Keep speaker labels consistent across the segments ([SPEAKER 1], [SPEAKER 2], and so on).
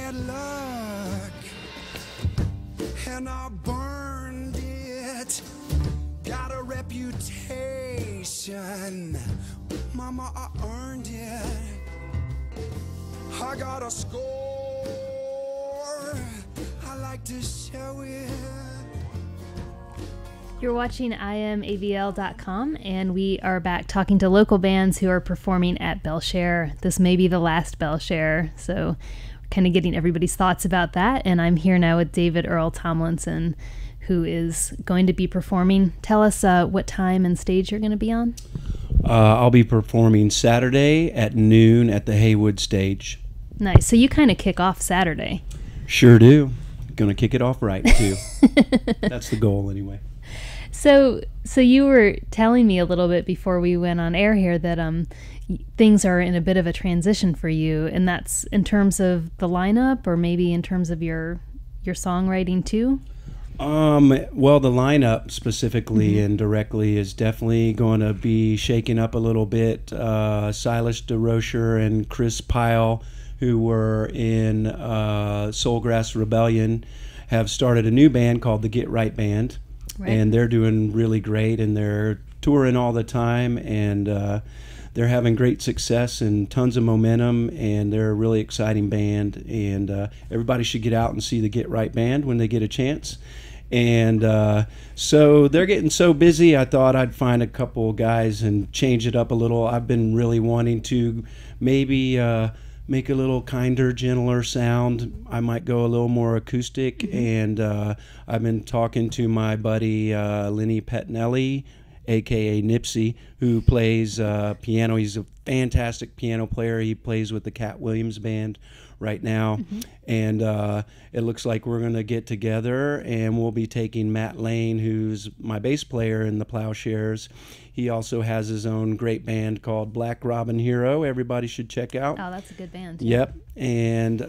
[SPEAKER 1] bad luck, and I burned it. Got a reputation, mama, I earned it. I got a score, I like to show it.
[SPEAKER 2] You're watching IamAVL.com, and we are back talking to local bands who are performing at Belle Chere. This may be the last Belle Chere, so we're kind of getting everybody's thoughts about that. And I'm here now with David Earl Tomlinson, who is going to be performing. Tell us what time and stage you're going to be on.
[SPEAKER 3] I'll be performing Saturday at noon at the Haywood stage.
[SPEAKER 2] Nice. So you kind of kick off Saturday.
[SPEAKER 3] Sure do. Gonna kick it off right, too. That's the goal, anyway.
[SPEAKER 2] So you were telling me a little bit before we went on air here that things are in a bit of a transition for you, and that's in terms of the lineup, or maybe in terms of your songwriting too.
[SPEAKER 3] Well, the lineup specifically and directly is definitely going to be shaken up a little bit. Silas DeRocher and Chris Pyle, who were in Soulgrass Rebellion, have started a new band called the Get Right Band. Right. And they're doing really great, and they're touring all the time, and they're having great success and tons of momentum, and they're a really exciting band, and everybody should get out and see the Get Right Band when they get a chance. And so they're getting so busy, I thought I'd find a couple guys and change it up a little. I've been really wanting to maybe make a little kinder, gentler sound. I might go a little more acoustic, and I've been talking to my buddy Lenny Pettinelli, a.k.a. Nipsey, who plays piano. He's a fantastic piano player. He plays with the Cat Williams Band right now, and it looks like we're going to get together, and we'll be taking Matt Lane, who's my bass player in the Plowshares. He also has his own great band called Black Robin Hero. Everybody should check out.
[SPEAKER 2] Oh, that's a good band.
[SPEAKER 3] Yep. And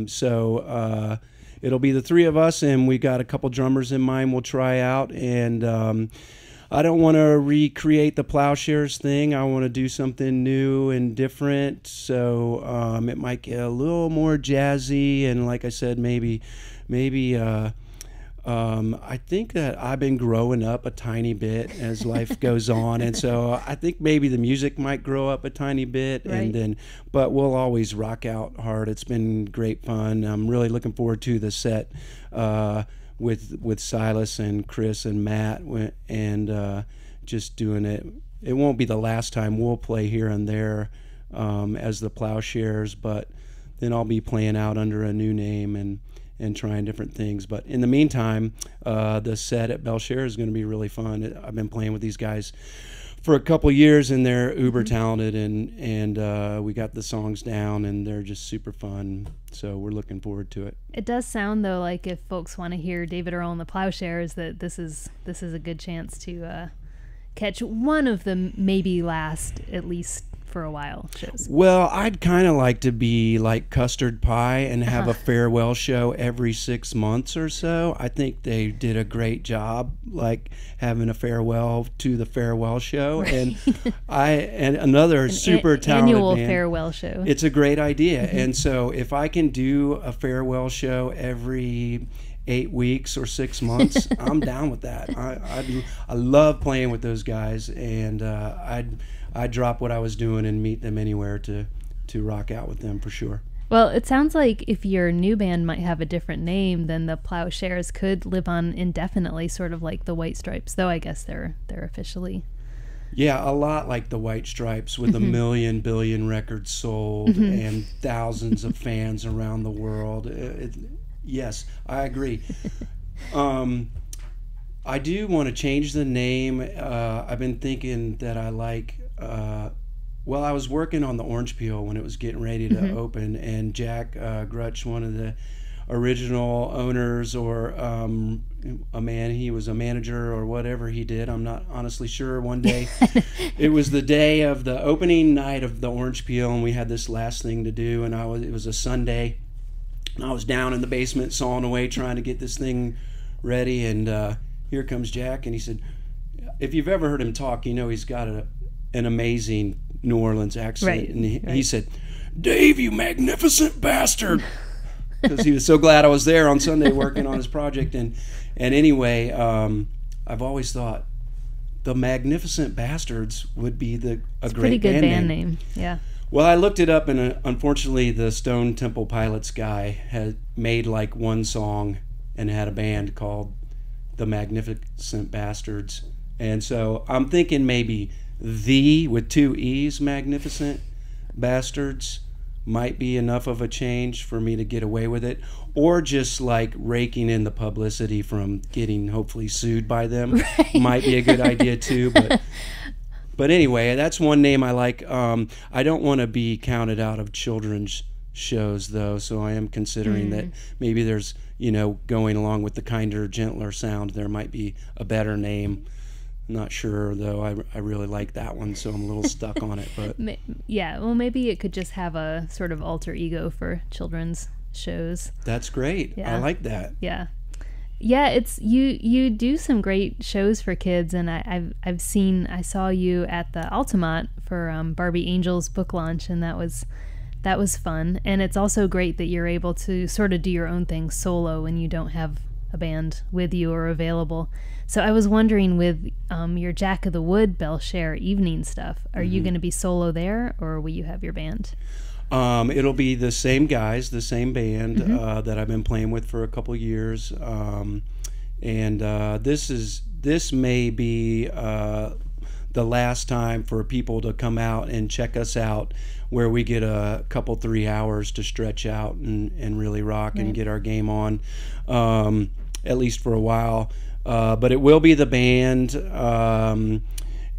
[SPEAKER 3] so it'll be the three of us, and we got a couple drummers in mind we'll try out. And I don't want to recreate the Plowshares thing. I want to do something new and different. So it might get a little more jazzy, and like I said, maybe I think that I've been growing up a tiny bit as life goes on, and so I think maybe the music might grow up a tiny bit, right. But we'll always rock out hard. It's been great fun. I'm really looking forward to the set with Silas and Chris and Matt, and just doing it. It won't be the last time we'll play here and there as the Plowshares, but then I'll be playing out under a new name and trying different things. But in the meantime, the set at Belle Chere is going to be really fun. I've been playing with these guys for a couple years, and they're uber talented, and we got the songs down, and they're just super fun. So we're looking forward to it.
[SPEAKER 2] It does sound, though, like if folks want to hear David Earl and the Plowshares, that this is a good chance to catch one of the maybe last, at least for a while, shows.
[SPEAKER 3] Well, I'd kind of like to be like Custard Pie and have a farewell show every 6 months or so. I think they did a great job, like having a farewell to the farewell show. Right. And another super talented
[SPEAKER 2] annual
[SPEAKER 3] band.
[SPEAKER 2] Farewell show.
[SPEAKER 3] It's a great idea. And so if I can do a farewell show every 8 weeks or 6 months, I'm down with that. I love playing with those guys, and I'd drop what I was doing and meet them anywhere to rock out with them for sure.
[SPEAKER 2] Well, it sounds like if your new band might have a different name, then the Plowshares could live on indefinitely, sort of like the White Stripes, though I guess they're officially.
[SPEAKER 3] Yeah, a lot like the White Stripes, with 1 billion records sold and thousands of fans around the world. Yes, I agree. I do want to change the name. I've been thinking that I like, well, I was working on the Orange Peel when it was getting ready to open, and Jack Grutch, one of the original owners, or he was a manager or whatever he did, I'm not honestly sure. One day, it was the day of the opening night of the Orange Peel, and we had this last thing to do, and it was a Sunday, and I was down in the basement sawing away trying to get this thing ready, and here comes Jack, and he said, if you've ever heard him talk, you know he's got an amazing New Orleans accent.
[SPEAKER 2] Right,
[SPEAKER 3] and he said, "Dave, you magnificent bastard." because he was so glad I was there on Sunday working on his project. And anyway, I've always thought the Magnificent Bastards would be a great
[SPEAKER 2] pretty good band
[SPEAKER 3] name.
[SPEAKER 2] name. Yeah.
[SPEAKER 3] Well, I looked it up, and unfortunately, the Stone Temple Pilots guy had made like one song and had a band called the Magnificent Bastards. And so I'm thinking maybe with 2 E's, Magnificent Bastards, might be enough of a change for me to get away with it, or just like raking in the publicity from getting hopefully sued by them. Right. Might be a good idea too. But anyway, that's one name I like. I don't want to be counted out of children's shows though, so I am considering that maybe there's, going along with the kinder, gentler sound, there might be a better name. Not sure though. I really like that one, so I'm a little stuck on it. But
[SPEAKER 2] yeah, well, maybe it could just have a sort of alter ego for children's shows.
[SPEAKER 3] That's great. Yeah. I like that.
[SPEAKER 2] Yeah, yeah. It's you do some great shows for kids, and I saw you at the Altamont for Barbie Angel's book launch, and that was fun. And it's also great that you're able to sort of do your own thing solo when you don't have a band with you or available. So I was wondering, with your Jack of the Wood Belle Chere evening stuff, are you going to be solo there, or will you have your band?
[SPEAKER 3] It'll be the same guys, the same band that I've been playing with for a couple years, and this may be the last time for people to come out and check us out, where we get a couple 3 hours to stretch out and really rock and get our game on, at least for a while. But it will be the band,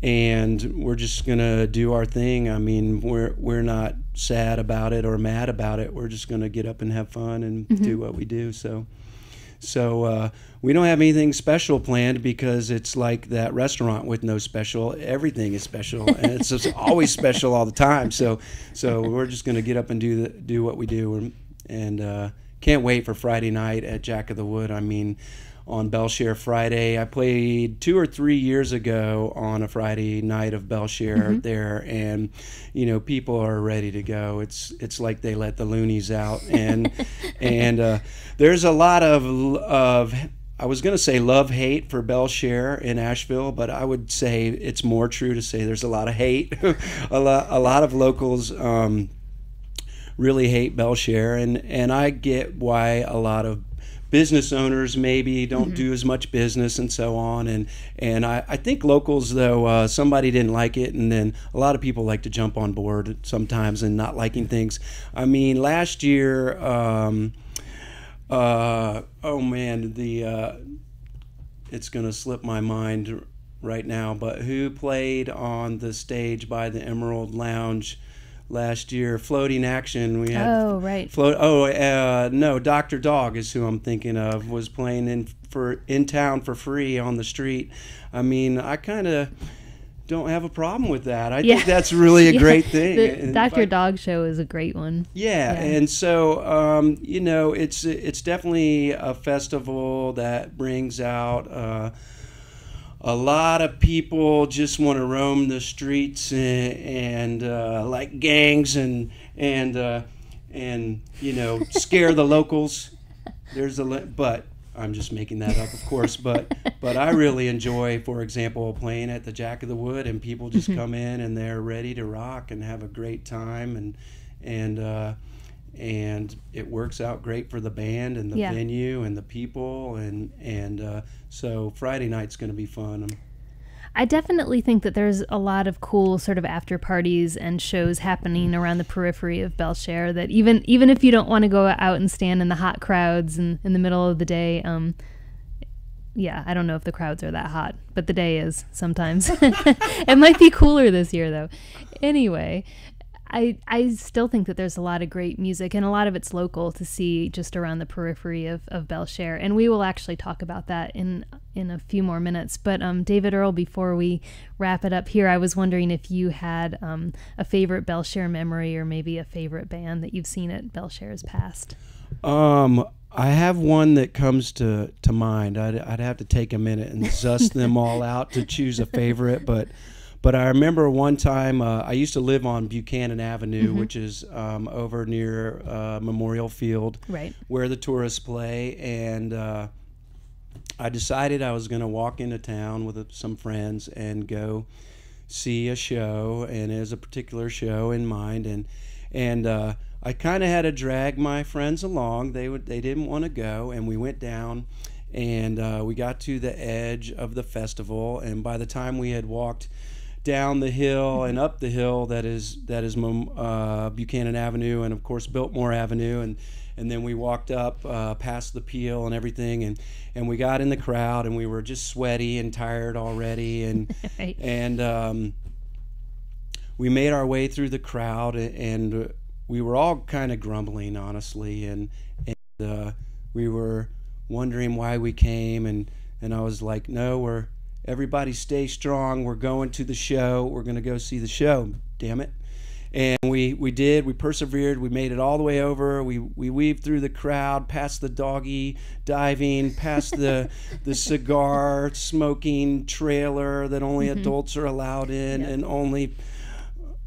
[SPEAKER 3] and we're just gonna do our thing. I mean, we're not sad about it or mad about it. We're just gonna get up and have fun and do what we do. So we don't have anything special planned, because it's like that restaurant with no special. Everything is special, and it's just always special all the time. So we're just gonna get up and do what we do, and can't wait for Friday night at Jack of the Wood. I mean, on Belle Chere Friday, I played 2 or 3 years ago on a Friday night of Belle Chere there, and people are ready to go. It's like they let the loonies out, and there's a lot of I was going to say love-hate for Belle Chere in Asheville, but I would say it's more true to say there's a lot of hate. a lot of locals really hate Belle Chere, and I get why a lot of business owners maybe don't do as much business and so on, and I think locals, though, somebody didn't like it, and then a lot of people like to jump on board sometimes and not liking things. I mean, last year, oh man, it's gonna slip my mind right now, but who played on the stage by the Emerald Lounge last year? Floating Action. We had no, Dr. Dog is who I'm thinking of, was playing in town for free on the street. I mean, I kind of don't have a problem with that. I think that's really a great thing.
[SPEAKER 2] The Dr. Dog show is a great one.
[SPEAKER 3] Yeah, and so it's definitely a festival that brings out a lot of people just want to roam the streets and like gangs and scare the locals. But I'm just making that up, of course. But I really enjoy, for example, playing at the Jack of the Wood, and people just come in and they're ready to rock and have a great time, and it works out great for the band and the venue and the people, and so Friday night's going to be fun.
[SPEAKER 2] I definitely think that there's a lot of cool sort of after parties and shows happening around the periphery of Belle Chere, that even if you don't want to go out and stand in the hot crowds and in the middle of the day, I don't know if the crowds are that hot, but the day is sometimes. It might be cooler this year, though. Anyway, I still think that there's a lot of great music, and a lot of it's local to see just around the periphery of Belle Chere, and we will actually talk about that in a few more minutes. But David, Earl, before we wrap it up here, I was wondering if you had a favorite Belle Chere memory, or maybe a favorite band that you've seen at Belle Chere's past.
[SPEAKER 3] I have one that comes to mind. I'd have to take a minute and suss them all out to choose a favorite, but But I remember one time I used to live on Buchanan Avenue, which is over near Memorial Field,
[SPEAKER 2] Right.
[SPEAKER 3] where the tourists play. And I decided I was going to walk into town with some friends and go see a show, and it was a particular show in mind. And I kind of had to drag my friends along. They didn't want to go, and we went down, and we got to the edge of the festival. And by the time we had walked down the hill and up the hill that is Buchanan Avenue, and of course Biltmore Avenue, and then we walked up past the Peel and everything, and we got in the crowd, and we were just sweaty and tired already, and
[SPEAKER 2] Right.
[SPEAKER 3] and we made our way through the crowd, and we were all kind of grumbling, honestly, and we were wondering why we came, and I was like, no, everybody stay strong. We're going to the show. We're going to go see the show. Damn it. And we did. We persevered. We made it all the way over. We weaved through the crowd, past the doggy diving, past the cigar smoking trailer that only adults are allowed in, and only,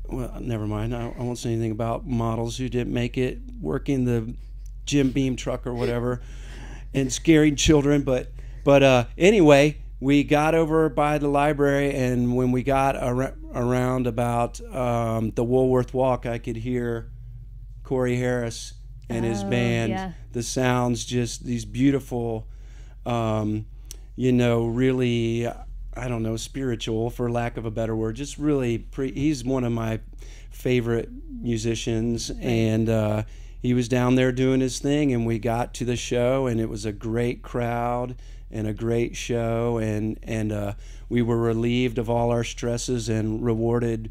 [SPEAKER 3] well, never mind. I won't say anything about models who didn't make it, working the Jim Beam truck or whatever, and scaring children. But anyway, we got over by the library, and when we got around about the Woolworth Walk, I could hear Corey Harris and his band.
[SPEAKER 2] Yeah.
[SPEAKER 3] The sounds, just these beautiful, really, I don't know, spiritual, for lack of a better word. Just really, he's one of my favorite musicians, and he was down there doing his thing, and we got to the show, and it was a great crowd and a great show, and we were relieved of all our stresses and rewarded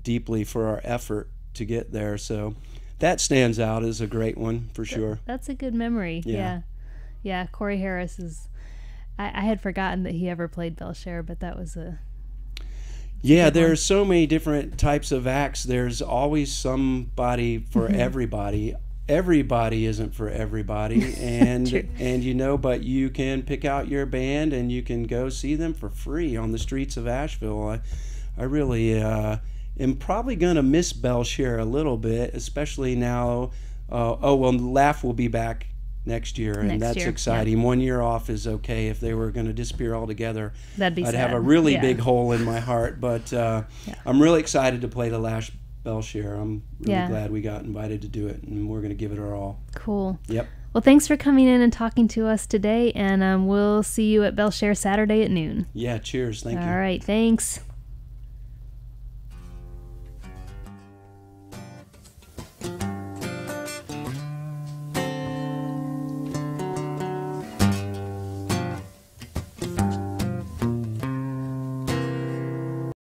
[SPEAKER 3] deeply for our effort to get there. So that stands out as a great one for sure.
[SPEAKER 2] That's a good memory. Yeah. Corey Harris is. I had forgotten that he ever played Belle Chere, but that was a.
[SPEAKER 3] Yeah, there's so many different types of acts. There's always somebody for everybody. Everybody isn't for everybody, and but you can pick out your band and you can go see them for free on the streets of Asheville. I really am probably gonna miss Belle Chere a little bit, especially now. Laugh will be back next year, and that's exciting. 1 year off is okay. If they were going to disappear altogether,
[SPEAKER 2] I'd
[SPEAKER 3] sad. Have a really big hole in my heart. But I'm really excited to play the last Belle Chere. I'm really glad we got invited to do it, and we're going to give it our all.
[SPEAKER 2] Cool.
[SPEAKER 3] Yep.
[SPEAKER 2] Well, thanks for coming in and talking to us today, and we'll see you at Belle Chere Saturday at noon.
[SPEAKER 3] Yeah, cheers. Thank you.
[SPEAKER 2] All right, thanks.